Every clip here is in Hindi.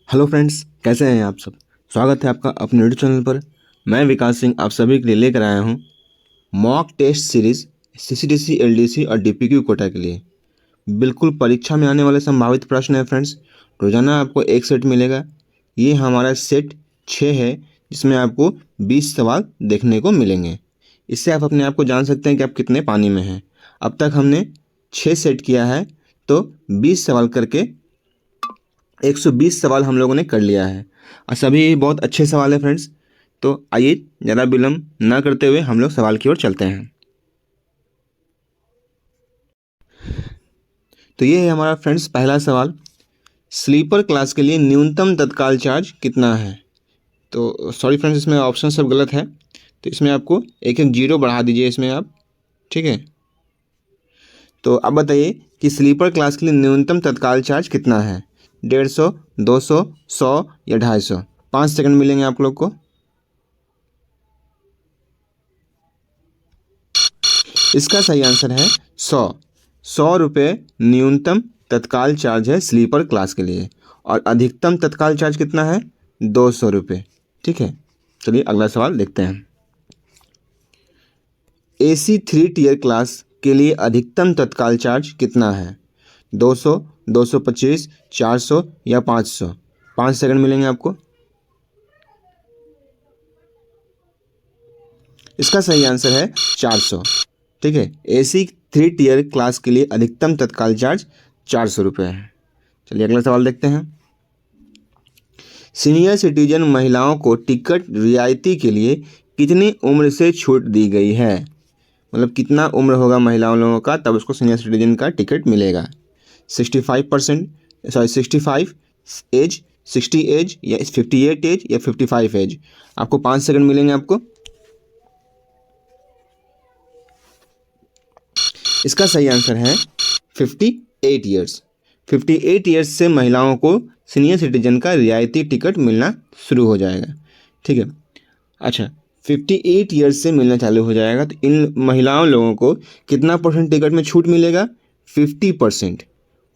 हेलो फ्रेंड्स, कैसे हैं आप सब। स्वागत है आपका अपने यूट्यूब चैनल पर। मैं विकास सिंह आप सभी के लिए लेकर आया हूं mock test series CCDC, LDC और डीपीक्यू कोटा के लिए। बिल्कुल परीक्षा में आने वाले संभावित प्रश्न है फ्रेंड्स। रोजाना आपको एक सेट मिलेगा। ये हमारा सेट 6 है, जिसमें आपको 20 सवाल देखने को मिलेंगे। इससे आप अपने आप को जान सकते हैं कि आप कितने पानी में हैं। अब तक हमने 6 सेट किया है, तो 20 सवाल करके 120 सवाल हम लोगों ने कर लिया है और सभी बहुत अच्छे सवाल है फ्रेंड्स। तो आइए ज़्यादा विलम्ब ना करते हुए हम लोग सवाल की ओर चलते हैं। तो ये है हमारा फ्रेंड्स पहला सवाल। स्लीपर क्लास के लिए न्यूनतम तत्काल चार्ज कितना है। तो सॉरी फ्रेंड्स, इसमें ऑप्शन सब गलत है, तो इसमें आपको एक एक जीरो बढ़ा दीजिए इसमें आप। ठीक है, तो अब बताइए कि स्लीपर क्लास के लिए न्यूनतम तत्काल चार्ज कितना है। 150, 200, 100 या 250। 5 सेकंड मिलेंगे आप लोग को। इसका सही आंसर है 100 रुपये न्यूनतम तत्काल चार्ज है स्लीपर क्लास के लिए, और अधिकतम तत्काल चार्ज कितना है, 200 रुपये। ठीक है, चलिए अगला सवाल देखते हैं। AC 3 टियर क्लास के लिए अधिकतम तत्काल चार्ज कितना है। 200, 225, 400 या 500। 5 सेकंड मिलेंगे आपको। इसका सही आंसर है 400। ठीक है, AC 3 टियर क्लास के लिए अधिकतम तत्काल चार्ज 400 रुपये है। चलिए अगला सवाल देखते हैं। सीनियर सिटीजन महिलाओं को टिकट रियायती के लिए कितनी उम्र से छूट दी गई है। मतलब कितना उम्र होगा महिलाओं लोगों का, तब उसको सीनियर सिटीजन का टिकट मिलेगा। 65%, सॉरी 65 एज, 60 एज या 58 एज या 55 एज। आपको 5 सेकंड मिलेंगे आपको। इसका सही आंसर है 58 ईयर्स। 58 ईयर्स से महिलाओं को सीनियर सिटीजन का रियायती टिकट मिलना शुरू हो जाएगा। ठीक है, अच्छा 58 ईयर्स से मिलना चालू हो जाएगा, तो इन महिलाओं लोगों को कितना परसेंट टिकट में छूट मिलेगा, 50%।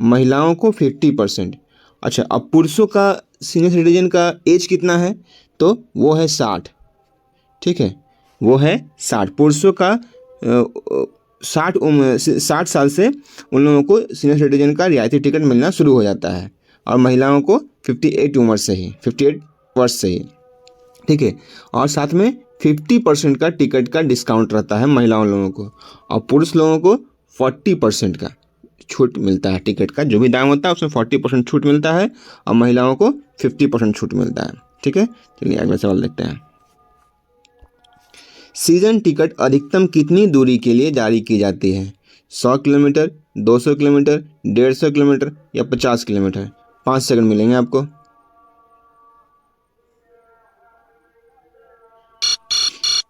महिलाओं को 50%। अच्छा, अब पुरुषों का सीनियर सिटीजन का एज कितना है, तो वो है 60। ठीक है, वो है 60। पुरुषों का 60 साल से उन लोगों को सीनियर सिटीजन का रियायती टिकट मिलना शुरू हो जाता है, और महिलाओं को 58 उम्र से ही, 58 वर्ष से ही। ठीक है, और साथ में 50% का टिकट का डिस्काउंट रहता है महिलाओं लोगों को, और पुरुष लोगों को 40% का छूट मिलता है। टिकट का जो भी दाम होता है उसमें 40% छूट मिलता है, और महिलाओं को 50% छूट मिलता है। ठीक है, चलिए अगला सवाल देखते हैं। सीजन टिकट अधिकतम कितनी दूरी के लिए जारी की जाती है। 100 किलोमीटर, 200 किलोमीटर, 150 किलोमीटर या 50 किलोमीटर। 5 सेकंड मिलेंगे आपको।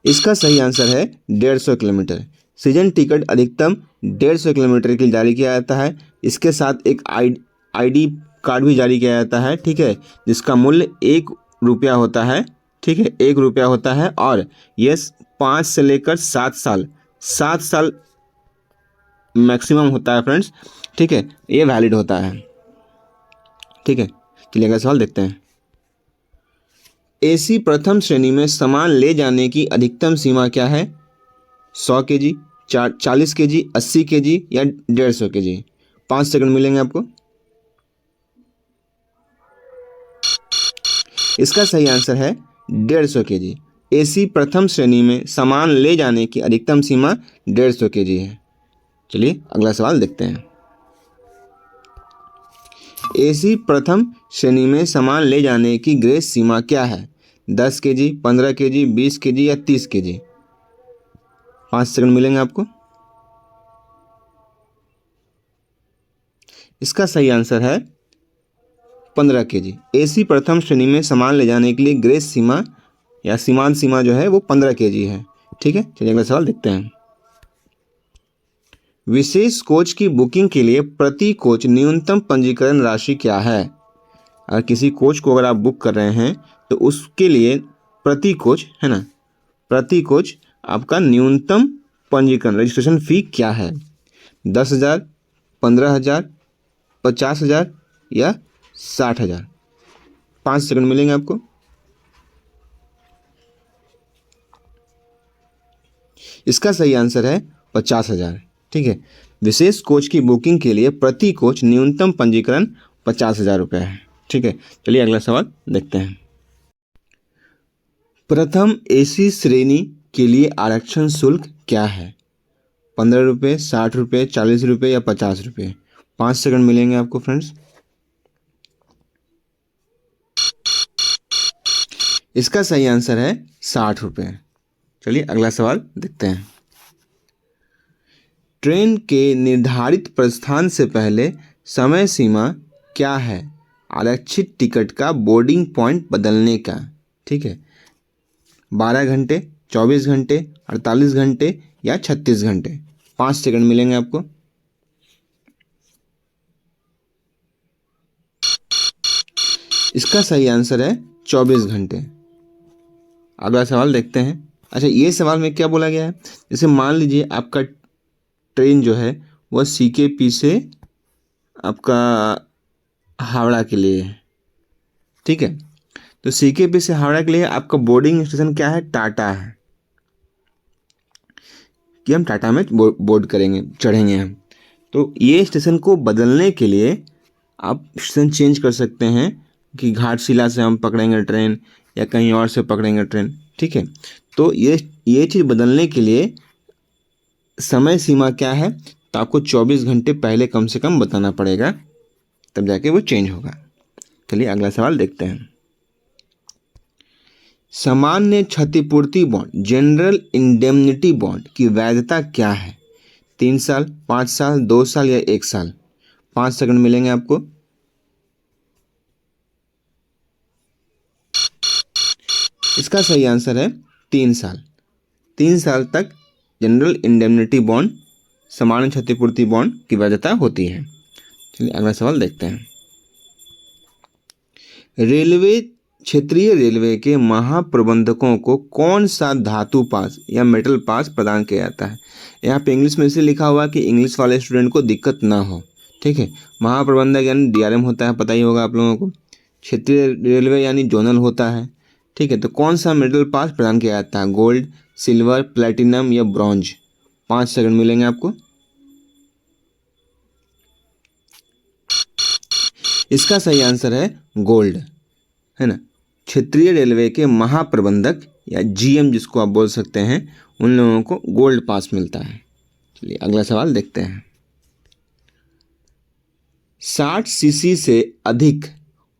इसका सही आंसर है 150 किलोमीटर। सीजन टिकट अधिकतम 150 किलोमीटर के लिए जारी किया जाता है। इसके साथ एक आईडी कार्ड भी जारी किया जाता है। ठीक है, जिसका मूल्य 1 रुपया होता है। ठीक है, 1 रुपया होता है, और ये 5 से लेकर 7 साल मैक्सिमम होता है फ्रेंड्स। ठीक है, ये वैलिड होता है। ठीक है, चलिए अगला सवाल देखते हैं। AC प्रथम श्रेणी में सामान ले जाने की अधिकतम सीमा क्या है। 100 केजी, 40 केजी, 80 केजी या 150 केजी। 5 सेकंड मिलेंगे आपको। इसका सही आंसर है 150 केजी। AC प्रथम श्रेणी में सामान ले जाने की अधिकतम सीमा 150 केजी है। चलिए अगला सवाल देखते हैं। AC प्रथम श्रेणी में सामान ले जाने की ग्रेस सीमा क्या है। 10 केजी, 15 केजी, 20 केजी या 30 केजी। 5 सेकंड मिलेंगे आपको। इसका सही आंसर है 15 केजी। AC प्रथम श्रेणी में सामान ले जाने के लिए ग्रेस सीमा या सीमांत सीमा जो है वो 15 केजी है। ठीक है, चलिए अगला सवाल देखते हैं। विशेष कोच की बुकिंग के लिए प्रति कोच न्यूनतम पंजीकरण राशि क्या है। अगर किसी कोच को अगर आप बुक कर रहे हैं तो उसके लिए प्रति कोच है ना, प्रति कोच आपका न्यूनतम पंजीकरण रजिस्ट्रेशन फ़ी क्या है। 10,000, 15,000, 50,000 या 60,000। 5 सेकंड मिलेंगे आपको। इसका सही आंसर है 50,000। ठीक है, विशेष कोच की बुकिंग के लिए प्रति कोच न्यूनतम पंजीकरण 50,000 रुपये है। ठीक है, चलिए अगला सवाल देखते हैं। प्रथम एसी श्रेणी के लिए आरक्षण शुल्क क्या है? 15 रुपये, 60 रुपये, 40 रुपये या 50 रुपये? 5 सेकंड मिलेंगे आपको फ्रेंड्स। इसका सही आंसर है 60 रुपये। चलिए अगला सवाल देखते हैं। ट्रेन के निर्धारित प्रस्थान से पहले समय सीमा क्या है आरक्षित टिकट का बोर्डिंग पॉइंट बदलने का? ठीक है, 12 घंटे, 24 घंटे, 48 घंटे या 36 घंटे? 5 सेकंड मिलेंगे आपको। इसका सही आंसर है 24 घंटे। अगला सवाल देखते हैं। अच्छा, ये सवाल में क्या बोला गया है? जैसे मान लीजिए आपका ट्रेन जो है वह CKP से आपका हावड़ा के लिए है। ठीक है, तो CKP से हावड़ा के लिए आपका बोर्डिंग स्टेशन क्या है? टाटा है, कि हम टाटा में बोर्ड करेंगे, चढ़ेंगे हम। तो ये स्टेशन को बदलने के लिए आप स्टेशन चेंज कर सकते हैं कि घाटशिला से हम पकड़ेंगे ट्रेन या कहीं और से पकड़ेंगे ट्रेन। ठीक है, तो ये चीज़ बदलने के लिए समय सीमा क्या है? तो आपको 24 घंटे पहले कम से कम बताना पड़ेगा, तब जाके वो चेंज होगा। चलिए अगला सवाल देखते हैं। सामान्य क्षतिपूर्ति बॉन्ड जनरल इंडेमनिटी बॉन्ड की वैधता क्या है? 3 साल, 5 साल, 2 साल या 1 साल? 5 सेकंड मिलेंगे आपको। इसका सही आंसर है 3 साल। 3 साल तक जनरल इंडेमनिटी बॉन्ड, सामान्य क्षतिपूर्ति बॉन्ड की वैधता होती है। चलिए अगला सवाल देखते हैं। रेलवे क्षेत्रीय रेलवे के महाप्रबंधकों को कौन सा धातु पास या मेटल पास प्रदान किया जाता है? यहाँ पे इंग्लिश में इसलिए लिखा हुआ कि इंग्लिश वाले स्टूडेंट को दिक्कत ना हो। ठीक है, महाप्रबंधक यानी DRM होता है, पता ही होगा आप लोगों को। क्षेत्रीय रेलवे यानी जोनल होता है। ठीक है, तो कौन सा मेटल पास प्रदान किया जाता है? गोल्ड, सिल्वर, प्लेटिनम या ब्रॉन्ज? 5 सेकंड मिलेंगे आपको। इसका सही आंसर है गोल्ड, है ना। क्षेत्रीय रेलवे के महाप्रबंधक या GM जिसको आप बोल सकते हैं, उन लोगों को गोल्ड पास मिलता है। चलिए अगला सवाल देखते हैं। 60 सीसी से अधिक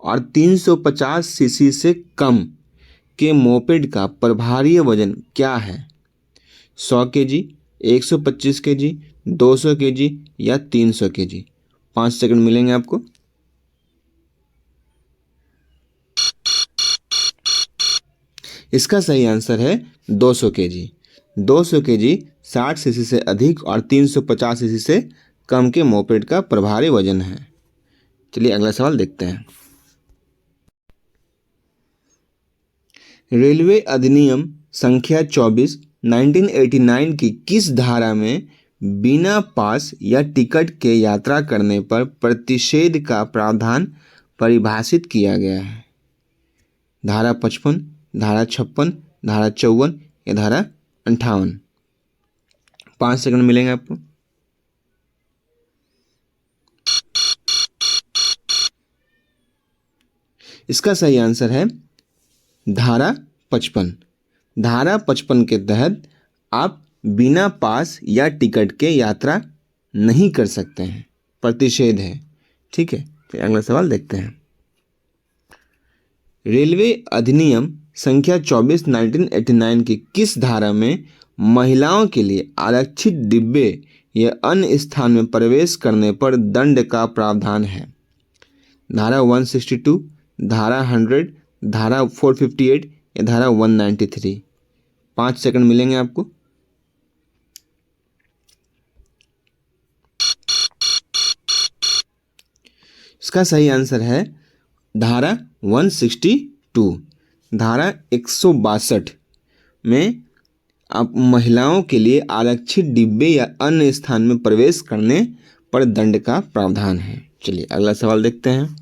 और 350 सीसी से कम के मोपेड का प्रभारीय वजन क्या है? 100 kg, 125 kg, 200 kg या 300 kg? 5 सेकंड मिलेंगे आपको। इसका सही आंसर है 200 kg। 200 kg 60 सीसी से अधिक और 350 सीसी से कम के मोपेड का प्रभारी वजन है। चलिए अगला सवाल देखते हैं। रेलवे अधिनियम संख्या 24 1989 की किस धारा में बिना पास या टिकट के यात्रा करने पर प्रतिषेध का प्रावधान परिभाषित किया गया है? धारा 55, धारा 56, धारा 54 या धारा 58? 5 सेकंड मिलेंगे आपको। इसका सही आंसर है धारा 55। धारा 55 के तहत आप बिना पास या टिकट के यात्रा नहीं कर सकते हैं, प्रतिषेध है। ठीक है, तो अगला सवाल देखते हैं। रेलवे अधिनियम संख्या 24 1989 की किस धारा में महिलाओं के लिए आरक्षित डिब्बे या अन्य स्थान में प्रवेश करने पर दंड का प्रावधान है? धारा 162, धारा 100, धारा 458 या धारा 193? 5 सेकंड मिलेंगे आपको। इसका सही आंसर है धारा 162। धारा 162 में आप महिलाओं के लिए आरक्षित डिब्बे या अन्य स्थान में प्रवेश करने पर दंड का प्रावधान है। चलिए अगला सवाल देखते हैं।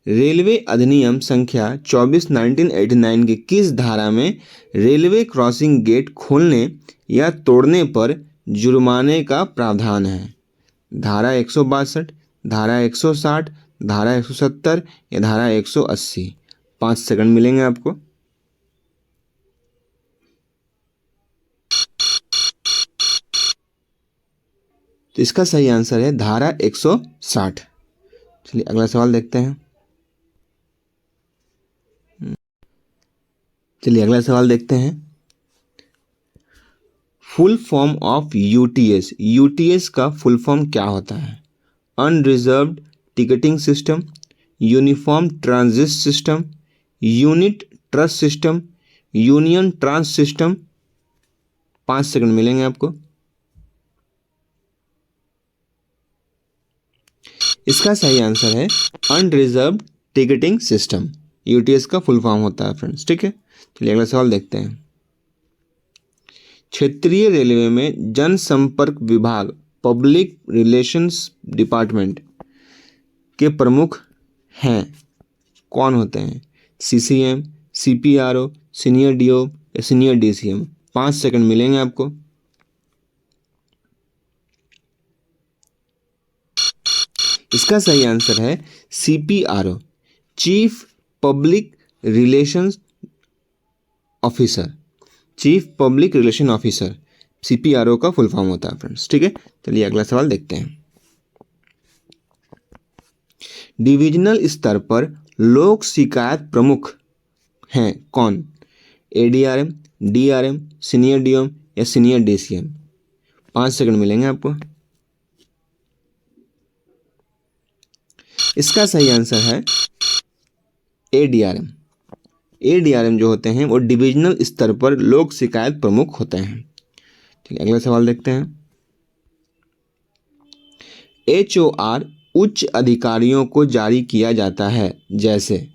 रेलवे अधिनियम संख्या 24/1989 की किस धारा में रेलवे क्रॉसिंग गेट खोलने या तोड़ने पर जुर्माने का प्रावधान है? धारा 162, धारा 160, धारा 170 या धारा 180? 5 सेकंड मिलेंगे आपको। तो इसका सही आंसर है धारा 160। चलिए अगला सवाल देखते हैं। Full form of UTS. UTS का फुल फॉर्म क्या होता है? Unreserved ticketing system, uniform transit system, unit trust system, union trans system? 5 second मिलेंगे आपको। इसका सही आंसर है अनरिजर्व्ड टिकटिंग सिस्टम। यूटीएस का फुल फॉर्म होता है फ्रेंड्स, ठीक है। चलिए अगला सवाल देखते हैं। क्षेत्रीय रेलवे में जनसंपर्क विभाग पब्लिक रिलेशंस डिपार्टमेंट के प्रमुख हैं, कौन होते हैं? सीसीएम, सीपीआरओ, सीनियर डीओ या सीनियर डीसीएम? 5 सेकंड मिलेंगे आपको। इसका सही आंसर है CPRO, chief public relations officer. Chief public relation officer CPRO का फुल फॉर्म होता है फ्रेंड्स, ठीक है। चलिए अगला सवाल देखते हैं। डिविजनल स्तर पर लोक शिकायत प्रमुख हैं, कौन? एडीआरएम, डीआरएम, सीनियर डीओम या सीनियर डीसीएम? 5 सेकंड मिलेंगे आपको। इसका सही आंसर है एडीआरएम। एडीआरएम जो होते हैं वो डिविजनल स्तर पर लोक शिकायत प्रमुख होते हैं। ठीक है, अगला सवाल देखते हैं। एचओआर उच्च अधिकारियों को जारी किया जाता है, जैसे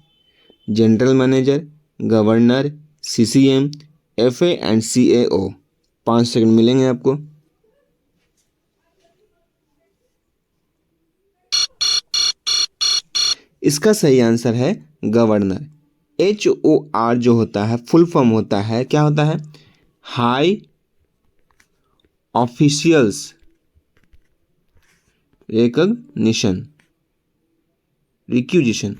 general manager, governor, CCM, FA and CAO? 5 second मिलेंगे आपको। इसका सही आंसर है गवर्नर। एचओआर जो होता है फुल फॉर्म होता है, क्या होता है? High officials recognition requisition.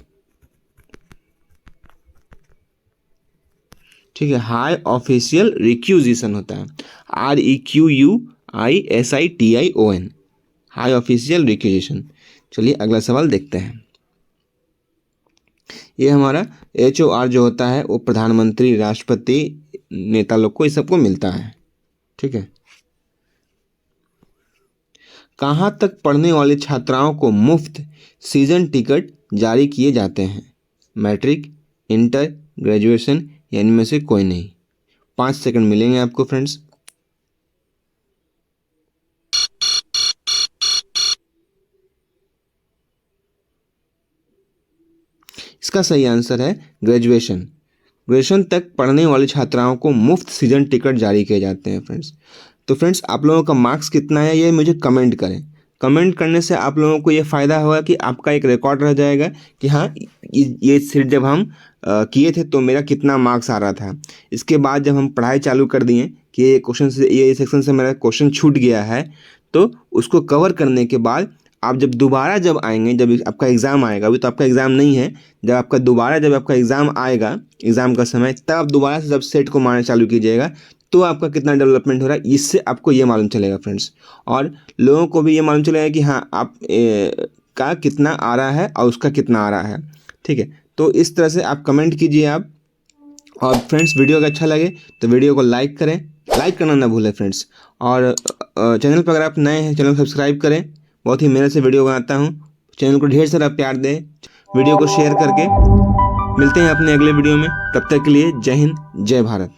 ठीक है, हाई ऑफिशियल रिक्यूजिशन होता है, REQUISITION, हाई ऑफिशियल रिक्यूजिशन। चलिए अगला सवाल देखते हैं। ये हमारा एचओआर जो होता है वो प्रधानमंत्री, राष्ट्रपति, नेता लोग को, इस सबको मिलता है, ठीक है। कहाँ तक पढ़ने वाली छात्राओं को मुफ्त सीजन टिकट जारी किए जाते हैं? मैट्रिक, इंटर, ग्रेजुएशन या इनमें से कोई नहीं? 5 सेकंड मिलेंगे आपको फ्रेंड्स। इसका सही आंसर है ग्रेजुएशन। ग्रेजुएशन तक पढ़ने वाली छात्राओं को मुफ्त सीजन टिकट जारी किए जाते हैं फ्रेंड्स। तो फ्रेंड्स आप लोगों का मार्क्स कितना है ये मुझे कमेंट करें। कमेंट करने से आप लोगों को ये फ़ायदा होगा कि आपका एक रिकॉर्ड रह जाएगा कि हाँ ये सीट जब हम किए थे तो मेरा कितना मार्क्स आ रहा था। इसके बाद जब हम पढ़ाई चालू कर दिए कि ये क्वेश्चन से, ये सेक्शन से मेरा क्वेश्चन छूट गया है, तो उसको कवर करने के बाद आप जब आएंगे, जब आपका एग्ज़ाम आएगा, अभी तो आपका एग्ज़ाम नहीं है, जब आपका एग्ज़ाम आएगा, एग्ज़ाम का समय, तब आप दोबारा से जब सेट को मारना चालू कीजिएगा तो आपका कितना डेवलपमेंट हो रहा है, इससे आपको ये मालूम चलेगा फ्रेंड्स। और लोगों को भी ये मालूम चलेगा कि हाँ आप का कितना आ रहा है और उसका कितना आ रहा है, ठीक है। तो इस तरह से आप कमेंट कीजिए आप। और फ्रेंड्स वीडियो अगर अच्छा लगे तो वीडियो को लाइक करें, लाइक करना ना भूलें फ्रेंड्स। और चैनल पर अगर आप नए हैं चैनल को सब्सक्राइब करें। बहुत ही मेहनत से वीडियो बनाता हूँ, चैनल को ढेर सारा प्यार दें, वीडियो को शेयर करके। मिलते हैं अपने अगले वीडियो में, तब तक के लिए जय हिंद, जय भारत।